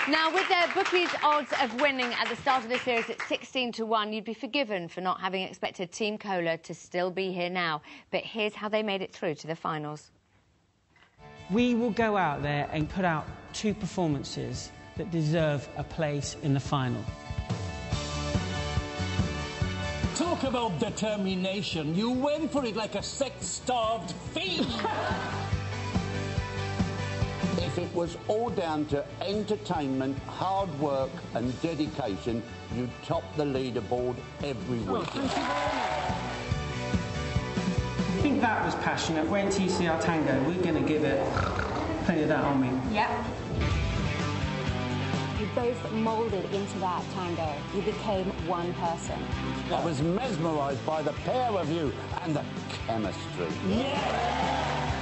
Now, with their bookies' odds of winning at the start of the series at 16-1, you'd be forgiven for not having expected Team Cola to still be here now. But here's how they made it through to the finals. We will go out there and put out 2 performances that deserve a place in the final. Talk about determination. You went for it like a sex-starved fiend. If it was all down to entertainment, hard work and dedication, you'd top the leaderboard every week. Thank you very much. I think that was passionate. Wait until you see our tango. We're going to give it plenty of that, aren't we? Yep. You both moulded into that tango. You became one person. I was mesmerised by the pair of you and the chemistry. Yeah!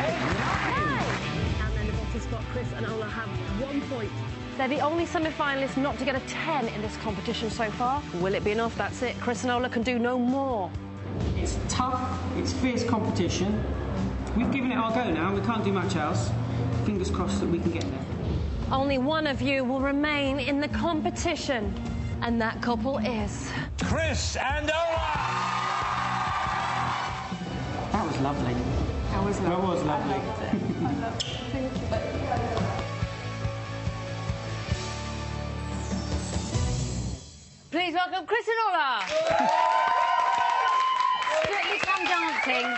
And then the bottom spot, Chris and Ola have 1 point. They're the only semi-finalists not to get a 10 in this competition so far. Will it be enough? That's it. Chris and Ola can do no more. It's tough, it's fierce competition. We've given it our go now, we can't do much else. Fingers crossed that we can get there. Only one of you will remain in the competition, and that couple is... Chris and Ola! That was lovely. That was lovely. That was lovely. I loved it. Thank you. Please welcome Chris and Ola! Strictly Come Dancing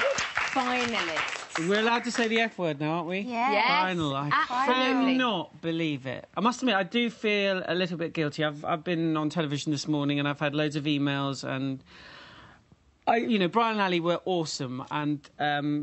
finalists. We're allowed to say the F word now, aren't we? Yeah. Yes, Final. I absolutely. cannot believe it. I must admit, I do feel a little bit guilty. I've been on television this morning and I've had loads of emails and... Brian and Ali were awesome, and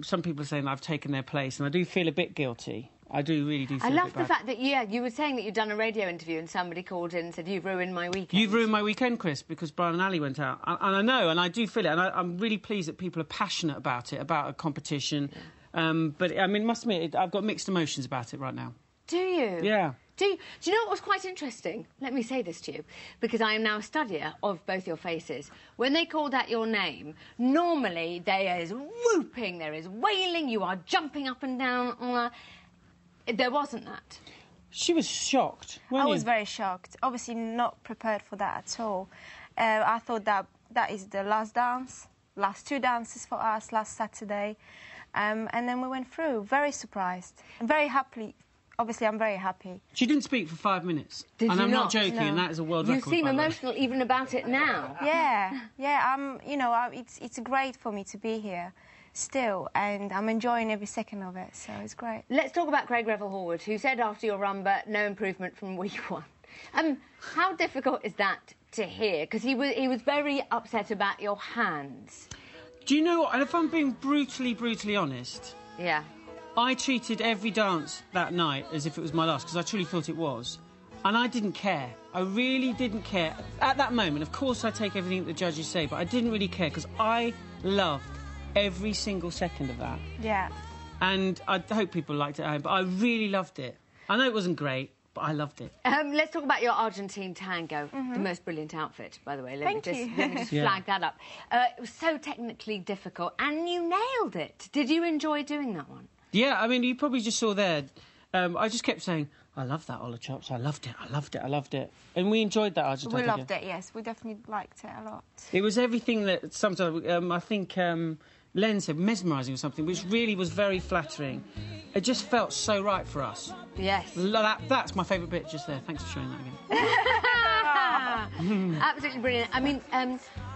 some people are saying I've taken their place, and I do feel a bit guilty. I really do feel I a love bit the bad. fact that, you were saying that you'd done a radio interview and somebody called in and said, you've ruined my weekend. You've ruined my weekend, Chris, because Brian and Ali went out. And I know, and I do feel it, and I'm really pleased that people are passionate about it, about a competition. Yeah. But, I mean, must admit, I've got mixed emotions about it right now. Do you? Yeah. Do you know what was quite interesting? Let me say this to you, because I am now a studier of both your faces. When they called out your name, normally there is whooping, there is wailing, you are jumping up and down. There wasn't that. She was shocked, weren't you? I was very shocked. Obviously not prepared for that at all. I thought that is the last dance, last 2 dances for us last Saturday. And then we went through, very surprised and very happy. Obviously, I'm very happy. She didn't speak for 5 minutes. Did and you I'm not not? joking, No. and that is a world record. You seem emotional even about it now. Yeah. It's great for me to be here still, and I'm enjoying every second of it, so it's great. Let's talk about Craig Revel-Horwood, who said after your rumba, no improvement from week 1. How difficult is that to hear? Because he was very upset about your hands. Do you know what? And if I'm being brutally honest... Yeah. I treated every dance that night as if it was my last, because I truly thought it was. And I didn't care. I really didn't care. At that moment, of course, I take everything that the judges say, but I didn't really care, because I loved every single second of that. Yeah. And I hope people liked it at home, but I really loved it. I know it wasn't great, but I loved it. Let's talk about your Argentine tango. The most brilliant outfit, by the way. Let me just flag that up. It was so technically difficult, and you nailed it. Did you enjoy doing that one? Yeah, I mean, you probably just saw there. I just kept saying, I love that Ola Chops. I loved it. I loved it. I loved it. And we enjoyed that Argentine. We loved it, yes. We definitely liked it a lot. It was everything that sometimes, I think Len said, mesmerising or something, which really was very flattering. It just felt so right for us. Yes. That's my favourite bit just there. Thanks for showing that again. Absolutely brilliant. I mean,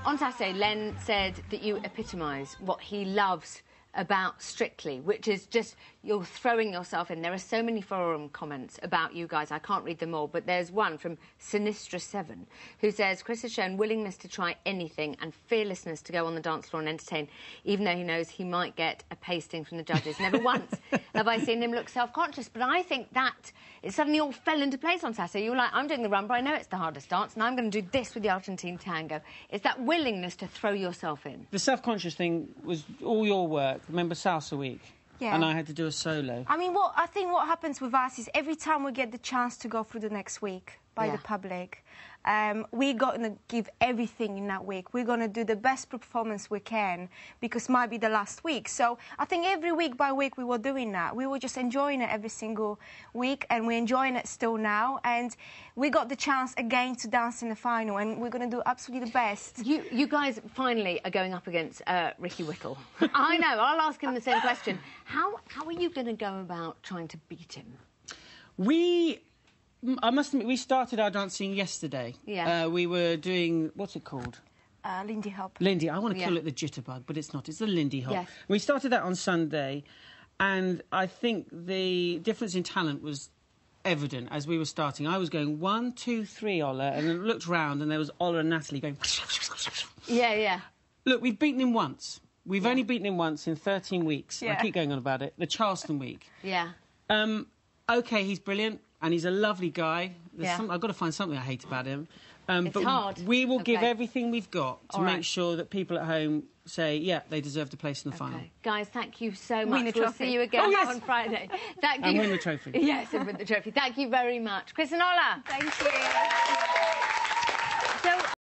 on Saturday, Len said that you epitomise what he loves about Strictly, which is just you're throwing yourself in. There are so many forum comments about you guys. I can't read them all, but there's one from Sinistra7 who says, Chris has shown willingness to try anything and fearlessness to go on the dance floor and entertain, even though he knows he might get a pasting from the judges. Never once have I seen him look self-conscious, but I think that it suddenly all fell into place on Saturday. You were like, I'm doing the rumba, I know it's the hardest dance, and I'm going to do this with the Argentine tango. It's that willingness to throw yourself in. The self-conscious thing was all your work. Remember Salsa Week? Yeah. And I had to do a solo. I mean, I think what happens with us is every time we get the chance to go through the next week, by Yeah. the public. We're going to give everything in that week. We're going to do the best performance we can because it might be the last week. So I think every week by week we were doing that. We were just enjoying it every single week, and we're enjoying it still now. And we got the chance again to dance in the final, and we're going to do absolutely the best. You guys finally are going up against Ricky Whittle. I know, I'll ask him the same question. How are you going to go about trying to beat him? I must admit, we started our dancing yesterday. Yeah. We were doing, what's it called? Lindy Hop. Lindy. I want to call Yeah. it the jitterbug, but it's not. It's the Lindy Hop. Yes. We started that on Sunday, and I think the difference in talent was evident as we were starting. I was going 1, 2, 3, Ola, and then looked round, and there was Ola and Natalie going... Yeah, yeah. Look, we've beaten him once. We've only beaten him once in 13 weeks. Yeah. I keep going on about it. The Charleston week. Yeah. OK, he's brilliant, and he's a lovely guy. Yeah. I've got to find something I hate about him. It's but hard. we will give Okay. everything we've got to All make right. sure that people at home say, yeah, they deserve to place in the final. Okay. Guys, thank you so Win much. the We'll trophy. see you again Oh, yes. on Friday. Thank you. And win the trophy. Yes, and win the trophy. Thank you very much. Chris and Ola. Thank you.